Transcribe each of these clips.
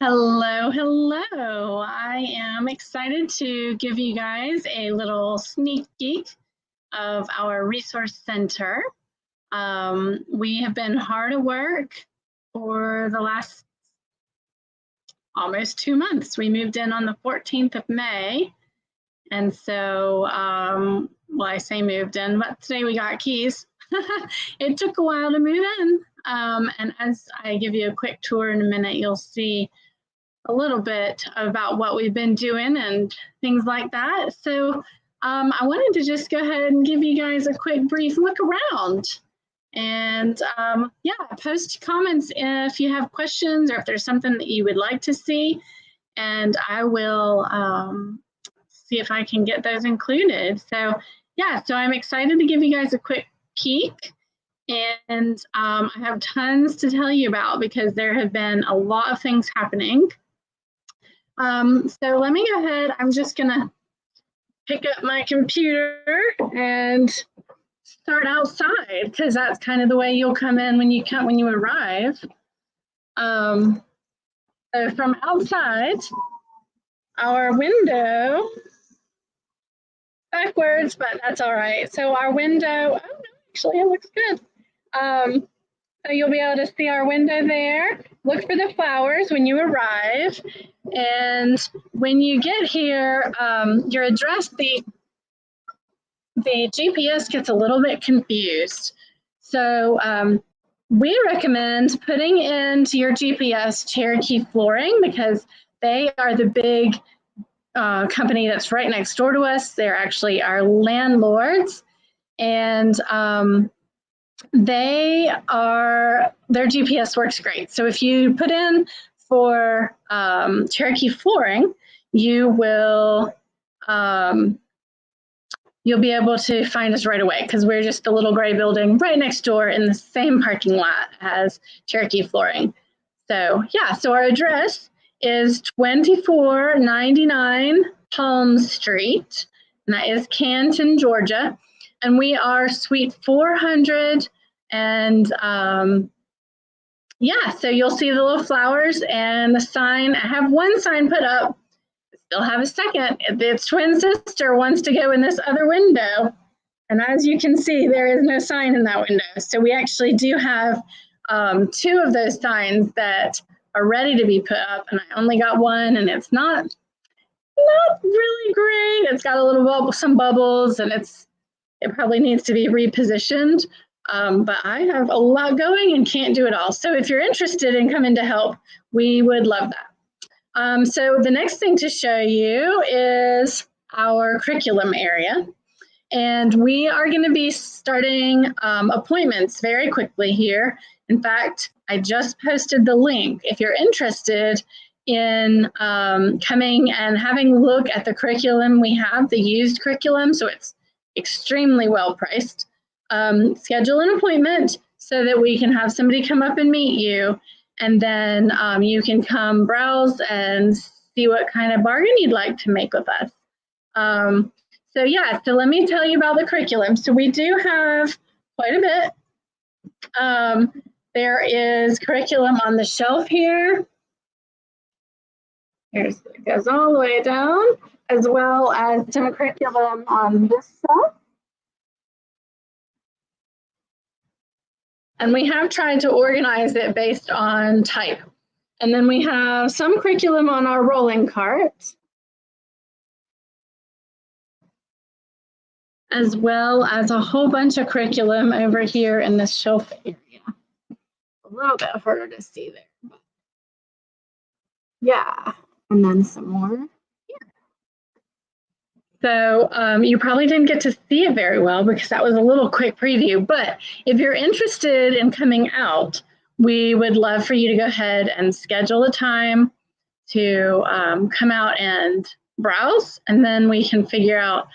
Hello, hello. I am excited to give you guys a little sneak peek of our resource center. We have been hard at work for the last almost 2 months. We moved in on the 14th of May. And so, well, I say moved in, but today we got keys. It took a while to move in. And as I give you a quick tour in a minute, you'll see a little bit about what we've been doing and things like that. So I wanted to just go ahead and give you guys a quick brief look around. And yeah, post comments if you have questions or if there's something that you would like to see. And I will see if I can get those included. So yeah, so I'm excited to give you guys a quick peek. And I have tons to tell you about because there have been a lot of things happening. So let me go ahead. I'm just gonna pick up my computer and start outside because that's kind of the way you'll come in when you arrive. So from outside, our window backwards, but that's all right. So our window, oh no, actually it looks good. So you'll be able to see our window there. Look for the flowers when you arrive. And when you get here, your address, the GPS gets a little bit confused. So we recommend putting into your GPS Cherokee Flooring because they are the big company that's right next door to us. They're actually our landlords. And their GPS works great. So if you put in for Cherokee Flooring, you'll be able to find us right away because we're just a little gray building right next door in the same parking lot as Cherokee Flooring. So yeah, so our address is 2499 Palm Street, and that is Canton, Georgia. And we are Suite 400. And yeah, so you'll see the little flowers and the sign. I have one sign put up. Still have a second. Its twin sister wants to go in this other window. And as you can see, there is no sign in that window. So we actually do have two of those signs that are ready to be put up. And I only got one, and it's not really great. It's got a little some bubbles, and it probably needs to be repositioned. But I have a lot going and can't do it all. So if you're interested in coming to help, we would love that. So the next thing to show you is our curriculum area. And we are going to be starting appointments very quickly here. In fact, I just posted the link. If you're interested in coming and having a look at the curriculum, we have the used curriculum, so it's extremely well priced. Schedule an appointment so that we can have somebody come up and meet you, and then you can come browse and see what kind of bargain you'd like to make with us. So yeah, so let me tell you about the curriculum. So we do have quite a bit. There is curriculum on the shelf here. It goes all the way down, as well as some curriculum on this shelf. And we have tried to organize it based on type. And then we have some curriculum on our rolling cart, as well as a whole bunch of curriculum over here in this shelf area. A little bit harder to see there. But yeah, and then some more here. So you probably didn't get to see it very well because that was a little quick preview, but if you're interested in coming out, we would love for you to go ahead and schedule a time to come out and browse, and then we can figure out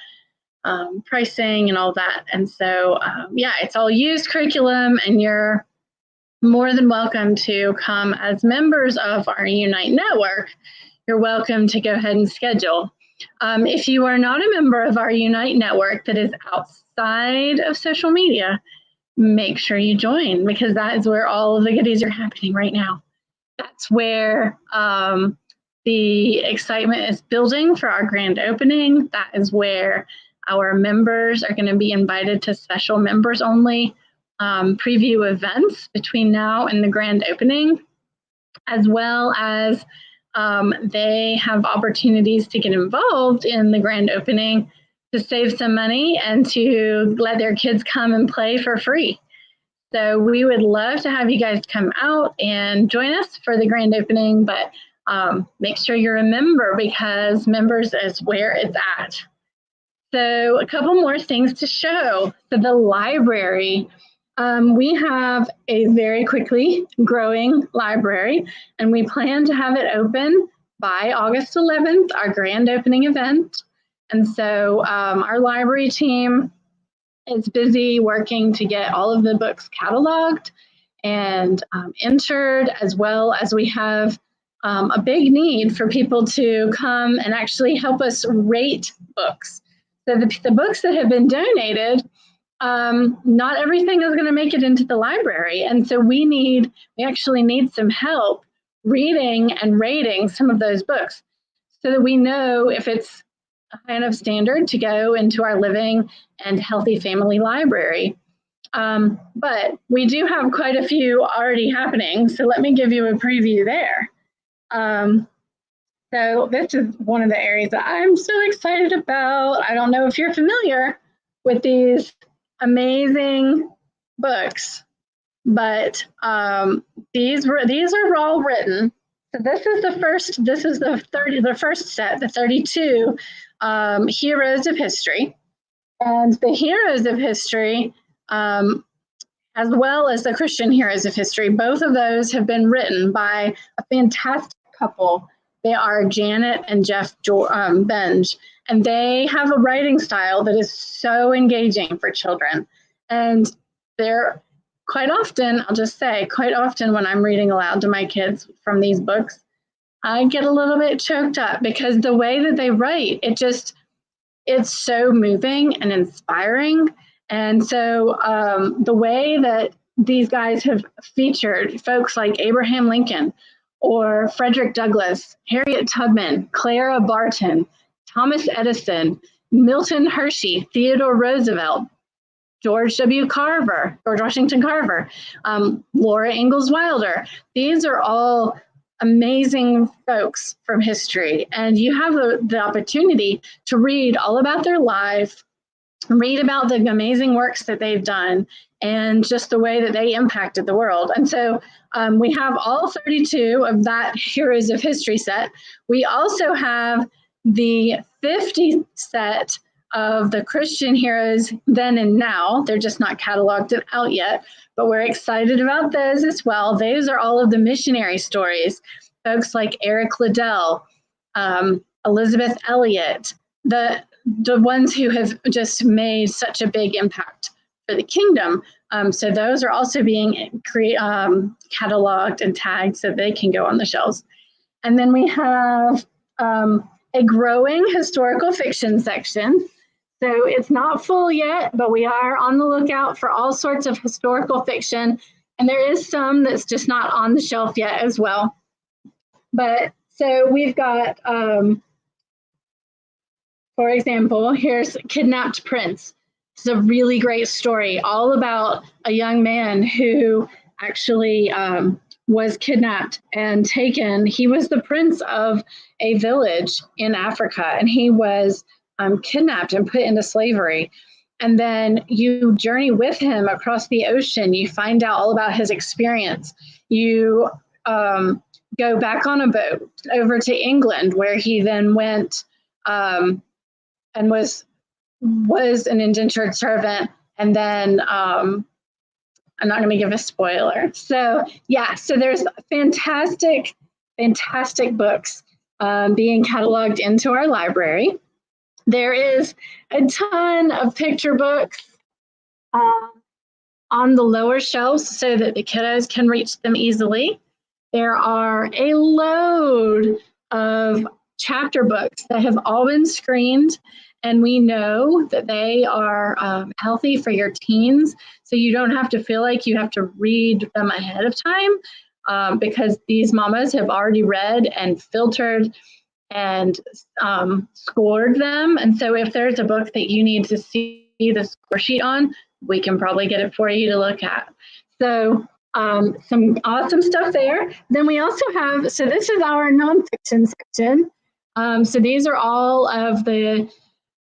pricing and all that. And so yeah, it's all used curriculum, and you're more than welcome to come as members of our Unite network. You're welcome to go ahead and schedule. If you are not a member of our Unite network that is outside of social media, make sure you join, because that is where all of the goodies are happening right now. That's where the excitement is building for our grand opening. That is where our members are going to be invited to special members only preview events between now and the grand opening, as well as they have opportunities to get involved in the grand opening to save some money and to let their kids come and play for free. So we would love to have you guys come out and join us for the grand opening, but make sure you're a member, because members is where it's at. So a couple more things to show. So the library, we have a very quickly growing library, and we plan to have it open by August 11th, our grand opening event. And so our library team is busy working to get all of the books cataloged and entered, as well as we have a big need for people to come and actually help us rate books. So the books that have been donated, not everything is going to make it into the library. And so we actually need some help reading and rating some of those books so that we know if it's a high enough standard to go into our living and healthy family library. But we do have quite a few already happening. So let me give you a preview there. So this is one of the areas that I'm so excited about. I don't know if you're familiar with these amazing books, but these are all written. So this is the first set, the 32 heroes of history. And the heroes of history, as well as the Christian heroes of history, both of those have been written by a fantastic couple. They are Janet and Jeff Benj, and they have a writing style that is so engaging for children. And they're quite often when I'm reading aloud to my kids from these books, I get a little bit choked up because the way that they write, it's so moving and inspiring. And so the way that these guys have featured folks like Abraham Lincoln or Frederick Douglass, Harriet Tubman, Clara Barton, Thomas Edison, Milton Hershey, Theodore Roosevelt, George Washington Carver, Laura Ingalls Wilder. These are all amazing folks from history, and you have the opportunity to read all about their life, read about the amazing works that they've done, and just the way that they impacted the world. And so we have all 32 of that Heroes of History set. We also have the 50 set of the Christian heroes then and now. They're just not cataloged out yet, but we're excited about those as well. Those are all of the missionary stories. Folks like Eric Liddell, Elizabeth Elliot, the ones who have just made such a big impact for the kingdom. So those are also being cataloged and tagged so they can go on the shelves. And then we have a growing historical fiction section. So it's not full yet, but we are on the lookout for all sorts of historical fiction. And there is some that's just not on the shelf yet as well. But so we've got, for example, here's Kidnapped Prince. It's a really great story all about a young man who actually was kidnapped and taken. He was the prince of a village in Africa, and he was kidnapped and put into slavery. And then you journey with him across the ocean. You find out all about his experience. You go back on a boat over to England, where he then went and was an indentured servant. And then I'm not going to give a spoiler. So yeah, so there's fantastic books being cataloged into our library. There is a ton of picture books on the lower shelves so that the kiddos can reach them easily. There are a load of chapter books that have all been screened, and we know that they are healthy for your teens, so you don't have to feel like you have to read them ahead of time. because these mamas have already read and filtered and scored them. And so if there's a book that you need to see the score sheet on, we can probably get it for you to look at. So some awesome stuff there. Then we also have, so this is our nonfiction section. So these are all of the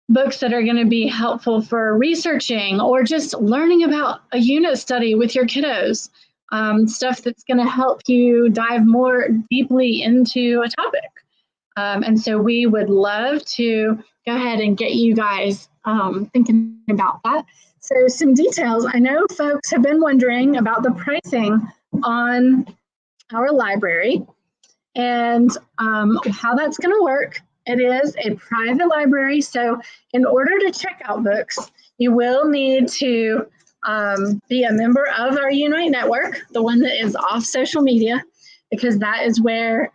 books that are going to be helpful for researching or just learning about a unit study with your kiddos. Stuff that's going to help you dive more deeply into a topic. And so we would love to go ahead and get you guys thinking about that. So some details. I know folks have been wondering about the pricing on our library and how that's going to work. It is a private library, so in order to check out books, you will need to be a member of our Unite network, the one that is off social media, because that is where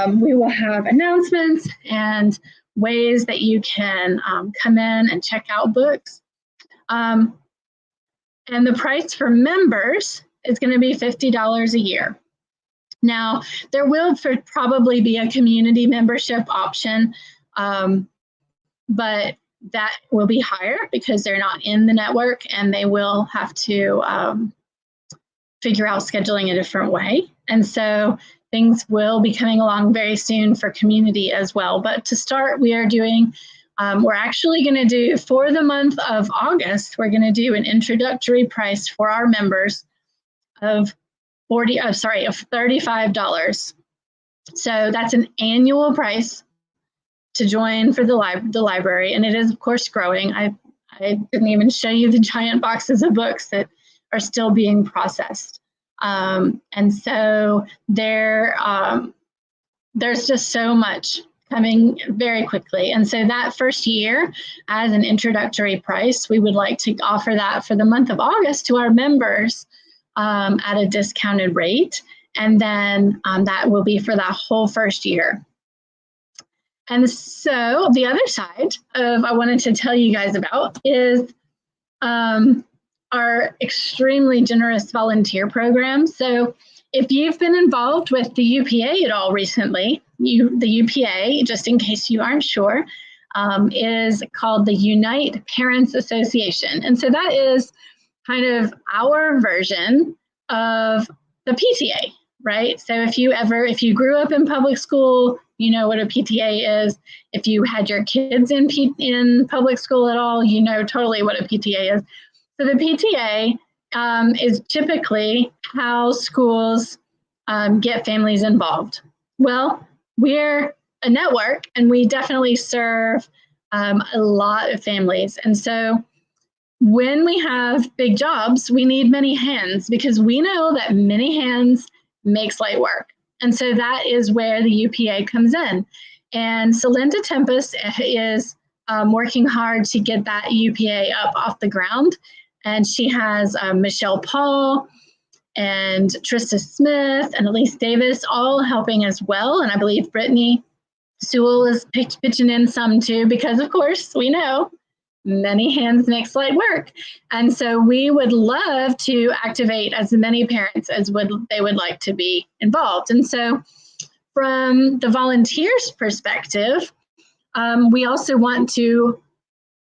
we will have announcements and ways that you can come in and check out books. And the price for members is going to be $50 a year. Now, there will probably be a community membership option, but that will be higher because they're not in the network and they will have to figure out scheduling a different way. And so things will be coming along very soon for community as well. But to start, we are doing, we're actually going to do, for the month of August, we're going to do an introductory price for our members of $35. So that's an annual price to join for the library, and it is of course growing. I didn't even show you the giant boxes of books that are still being processed, and so there's just so much coming very quickly. And so that first year, as an introductory price, we would like to offer that for the month of August to our members at a discounted rate. And then that will be for that whole first year. And so the other side of I wanted to tell you guys about is our extremely generous volunteer program. So if you've been involved with the UPA at all recently, the UPA, just in case you aren't sure, is called the Unite Parents Association. And so that is kind of our version of the PTA, right? So if you grew up in public school, you know what a PTA is. If you had your kids in public school at all, you know totally what a PTA is. So the PTA is typically how schools get families involved. Well, we're a network and we definitely serve a lot of families. And so when we have big jobs, we need many hands because we know that many hands makes light work. And so that is where the UPA comes in. And Celinda Tempest is working hard to get that UPA up off the ground. And she has Michelle Paul and Trista Smith and Elise Davis all helping as well. And I believe Brittany Sewell is pitching in some too, because of course we know many hands makes light work. And so we would love to activate as many parents as they would like to be involved. And so from the volunteers' perspective, we also want to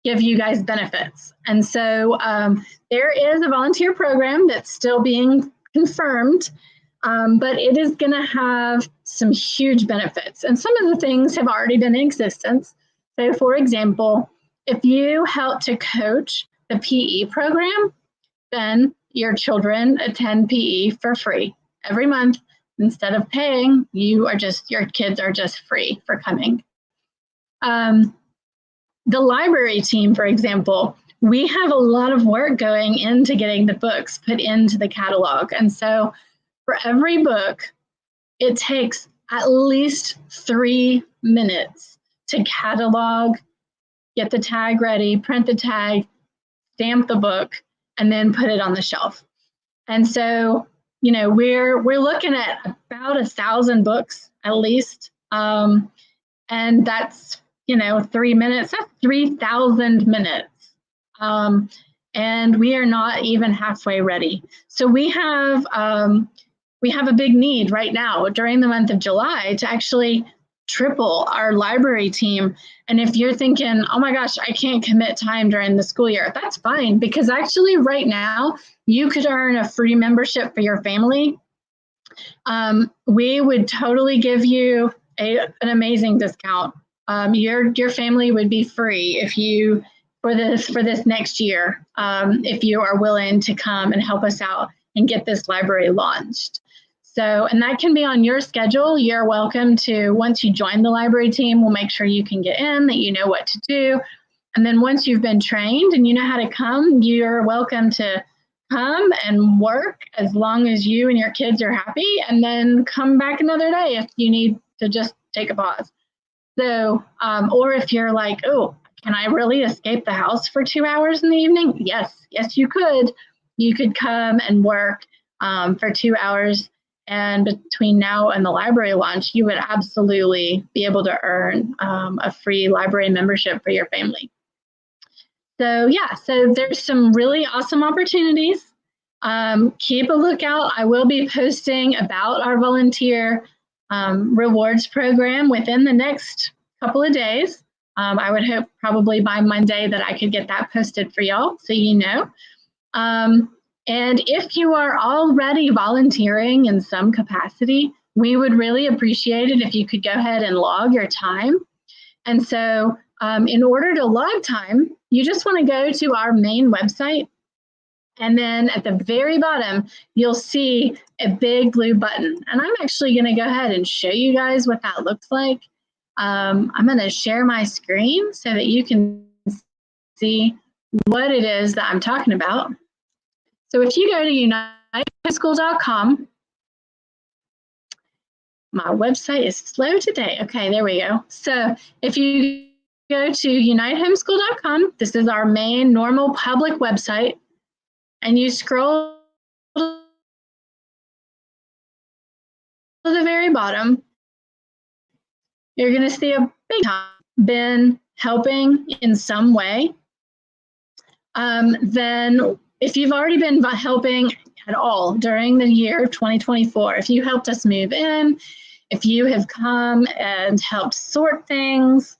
give you guys benefits. And so there is a volunteer program that's still being confirmed, but it is going to have some huge benefits. And some of the things have already been in existence. So for example, if you help to coach the PE program, then your children attend PE for free every month. Instead of paying, your kids are just free for coming. The library team, for example, we have a lot of work going into getting the books put into the catalog. And so for every book, it takes at least 3 minutes to catalog, get the tag ready, print the tag, stamp the book, and then put it on the shelf. And so, we're looking at about 1,000 books at least. And that's, 3 minutes, that's 3,000 minutes. And we are not even halfway ready. So we have we have a big need right now during the month of July to actually triple our library team. And if you're thinking, oh my gosh, I can't commit time during the school year, that's fine, because actually right now you could earn a free membership for your family. We would totally give you an amazing discount. Your family would be free if you for this next year, if you are willing to come and help us out and get this library launched. So, and that can be on your schedule. You're welcome to, once you join the library team, we'll make sure you can get in, that you know what to do. And then once you've been trained and you know how to come, you're welcome to come and work as long as you and your kids are happy, and then come back another day if you need to just take a pause. So, or if you're like, oh, can I really escape the house for 2 hours in the evening? Yes, you could. You could come and work for 2 hours. And between now and the library launch, you would absolutely be able to earn a free library membership for your family. So yeah, so there's some really awesome opportunities. Keep a lookout. I will be posting about our volunteer rewards program within the next couple of days. I would hope probably by Monday that I could get that posted for y'all, so you know. And if you are already volunteering in some capacity, we would really appreciate it if you could go ahead and log your time. And so in order to log time, you just want to go to our main website. And then at the very bottom, you'll see a big blue button. And I'm actually going to go ahead and show you guys what that looks like. I'm going to share my screen so that you can see what it is that I'm talking about. So if you go to unitedhomeschool.com, my website is slow today. Okay, there we go. So if you go to unitedhomeschool.com, this is our main normal public website, and you scroll to the very bottom, you're going to see a big time been helping in some way. Then if you've already been helping at all during the year 2024, if you helped us move in, if you have come and helped sort things,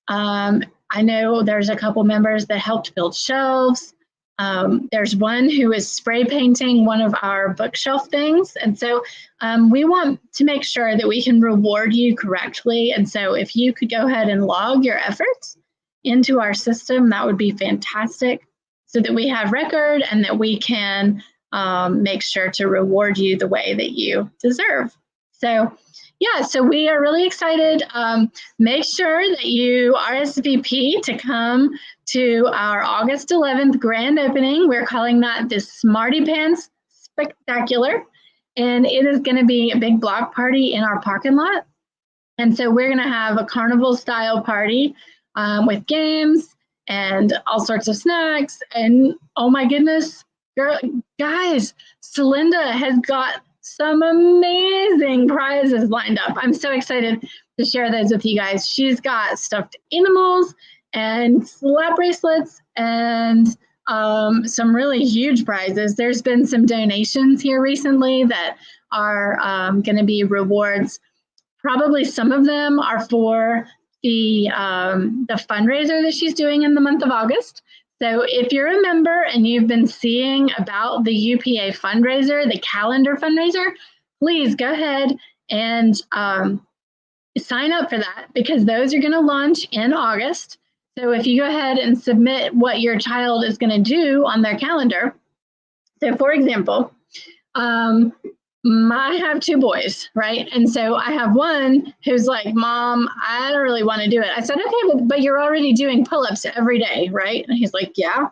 I know there's a couple members that helped build shelves. There's one who is spray painting one of our bookshelf things. And so we want to make sure that we can reward you correctly. And so if you could go ahead and log your efforts into our system, that would be fantastic, so that we have record and that we can make sure to reward you the way that you deserve. So yeah, so we are really excited. Make sure that you RSVP to come to our August 11th grand opening. We're calling that the Smarty Pants Spectacular. And it is going to be a big block party in our parking lot. And so we're going to have a carnival style party with games and all sorts of snacks. And oh my goodness, guys, Celinda has got some amazing prizes lined up. I'm so excited to share those with you guys. She's got stuffed animals and slap bracelets and some really huge prizes. There's been some donations here recently that are going to be rewards. Probably some of them are for the fundraiser that she's doing in the month of August. So if you're a member and you've been seeing about the UPA fundraiser, the calendar fundraiser, please go ahead and sign up for that, because those are going to launch in August. So if you go ahead and submit what your child is going to do on their calendar. So for example, I have two boys, right? And so I have one who's like, Mom, I don't really want to do it. I said, okay, but you're already doing pull-ups every day, right? And he's like, yeah.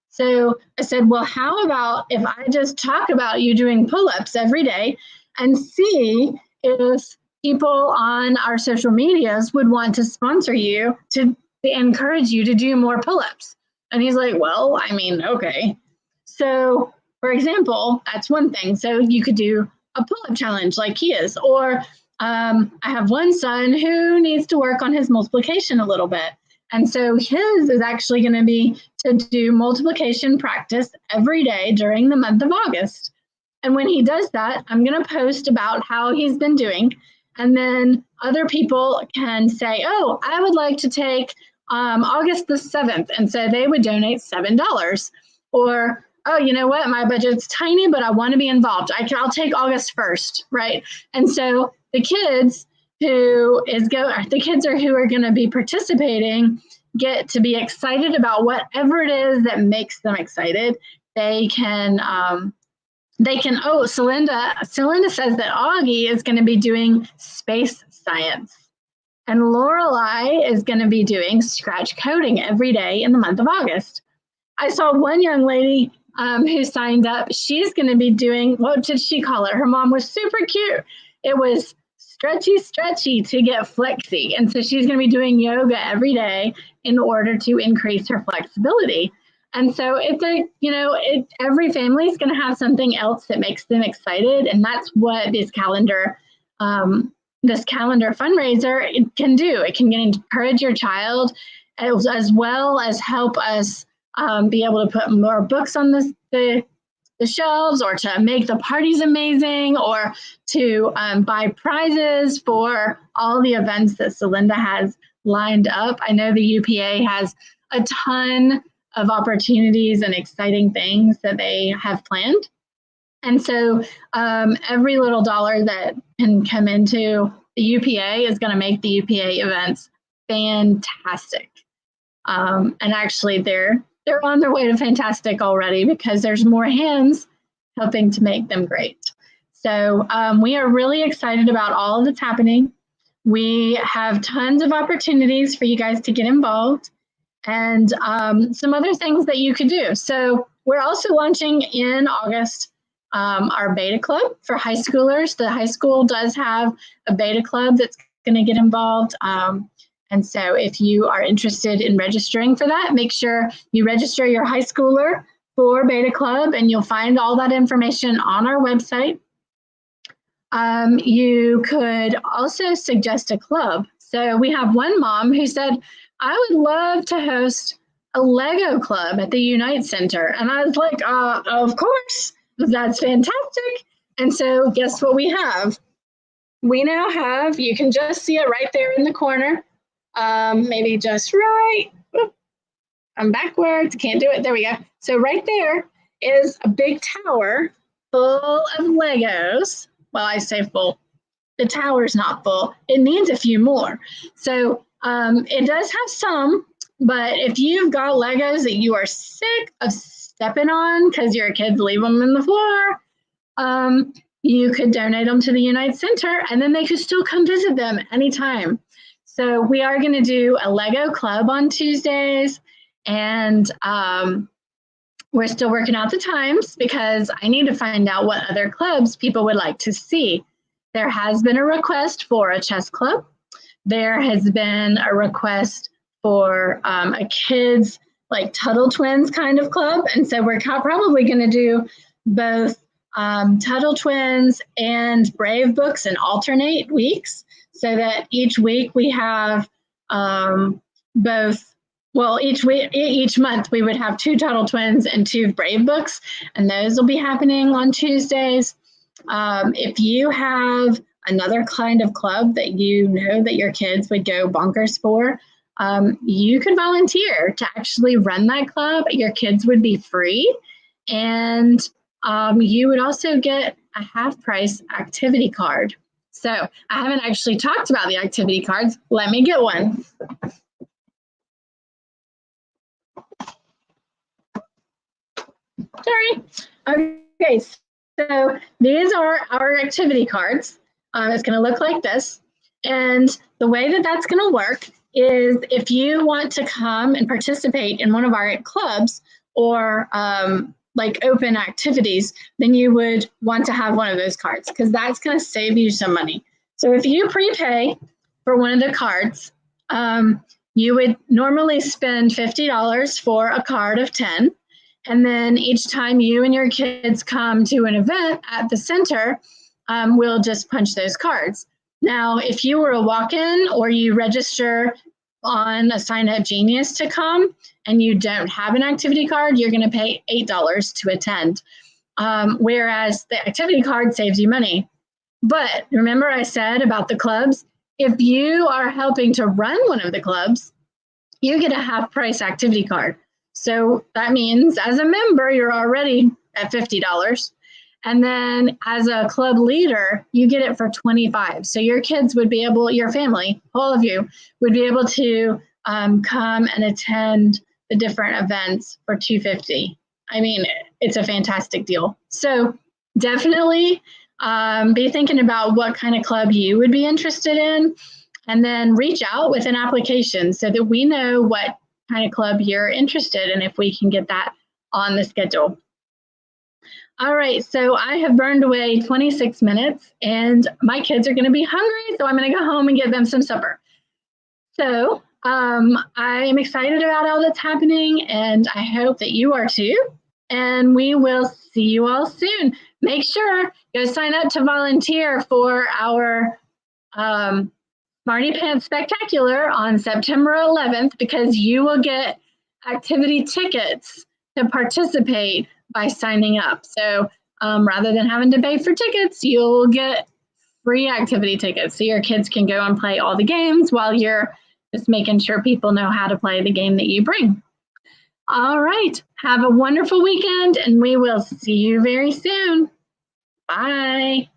So I said, well, how about if I just talk about you doing pull-ups every day and see if people on our social medias would want to sponsor you to encourage you to do more pull-ups? And he's like, well, I mean, okay. So for example, that's one thing. So you could do a pull-up challenge like he is, or I have one son who needs to work on his multiplication a little bit. And so his is actually going to be to do multiplication practice every day during the month of August. And when he does that, I'm going to post about how he's been doing. And then other people can say, oh, I would like to take August the 7th. And so they would donate $7. Or, oh, you know what? My budget's tiny, but I want to be involved. I'll take August 1st, right? And so the kids who are going to be participating get to be excited about whatever it is that makes them excited. They can, oh, Celinda says that Augie is going to be doing space science. And Lorelei is going to be doing scratch coding every day in the month of August. I saw one young lady who signed up. She's going to be doing, what did she call it? Her mom was super cute. It was stretchy to get flexy. And so she's going to be doing yoga every day in order to increase her flexibility. And so every family is going to have something else that makes them excited. And that's what this calendar fundraiser can do. It can encourage your child as well as help us be able to put more books on the shelves, or to make the parties amazing, or to buy prizes for all the events that Celinda has lined up. I know the UPA has a ton of opportunities and exciting things that they have planned. And so every little dollar that can come into the UPA is going to make the UPA events fantastic. And actually, they're on their way to fantastic already, because there's more hands helping to make them great. So we are really excited about all that's happening. We have tons of opportunities for you guys to get involved, and some other things that you could do. So we're also launching in August our beta club for high schoolers. The high school does have a beta club that's going to get involved. And so if you are interested in registering for that, make sure you register your high schooler for Beta Club, and you'll find all that information on our website. You could also suggest a club. So we have one mom who said, I would love to host a Lego club at the Unite Center. And I was like, of course, that's fantastic. And so guess what we have? We now have, you can just see it right there in the corner. Maybe just right. I'm backwards, can't do it. There we go. So right there is a big tower full of Legos. Well, I say full. The tower's not full. It needs a few more. So it does have some, but if you've got Legos that you are sick of stepping on because your kids leave them in the floor, you could donate them to the Unite Center, and then they could still come visit them anytime. So we are going to do a Lego club on Tuesdays, and we're still working out the times because I need to find out what other clubs people would like to see. There has been a request for a chess club. There has been a request for a kids like Tuttle Twins kind of club. And so we're probably going to do both Tuttle Twins and Brave Books in alternate weeks, so that each week we have both. Well, each month we would have 2 Tuttle Twins and 2 Brave Books, and those will be happening on Tuesdays. If you have another kind of club that you know that your kids would go bonkers for, you could volunteer to actually run that club. Your kids would be free, and you would also get a half-price activity card. So I haven't actually talked about the activity cards. Let me get one. Sorry. Okay, so these are our activity cards. It's going to look like this. And the way that that's going to work is if you want to come and participate in one of our clubs or like open activities, then you would want to have one of those cards, because that's going to save you some money. So if you prepay for one of the cards, you would normally spend $50 for a card of 10. And then each time you and your kids come to an event at the center, we'll just punch those cards. Now, if you were a walk-in or you register on a Sign Up Genius to come and you don't have an activity card, you're going to pay $8 to attend. whereas the activity card saves you money. But remember I said about the clubs, if you are helping to run one of the clubs, you get a half price activity card. So that means as a member, you're already at $50. And then as a club leader, you get it for $25. So your kids would be able, your family, all of you, would be able to come and attend the different events for $250. I mean, it's a fantastic deal. So definitely be thinking about what kind of club you would be interested in, and then reach out with an application so that we know what kind of club you're interested in, if we can get that on the schedule. All right, so I have burned away 26 minutes and my kids are gonna be hungry, so I'm gonna go home and give them some supper. So I'm excited about all that's happening and I hope that you are too. And we will see you all soon. Make sure go sign up to volunteer for our Smarty Pants Spectacular on September 11th, because you will get activity tickets to participate by signing up. So rather than having to pay for tickets, you'll get free activity tickets. So your kids can go and play all the games while you're just making sure people know how to play the game that you bring. All right, have a wonderful weekend and we will see you very soon. Bye.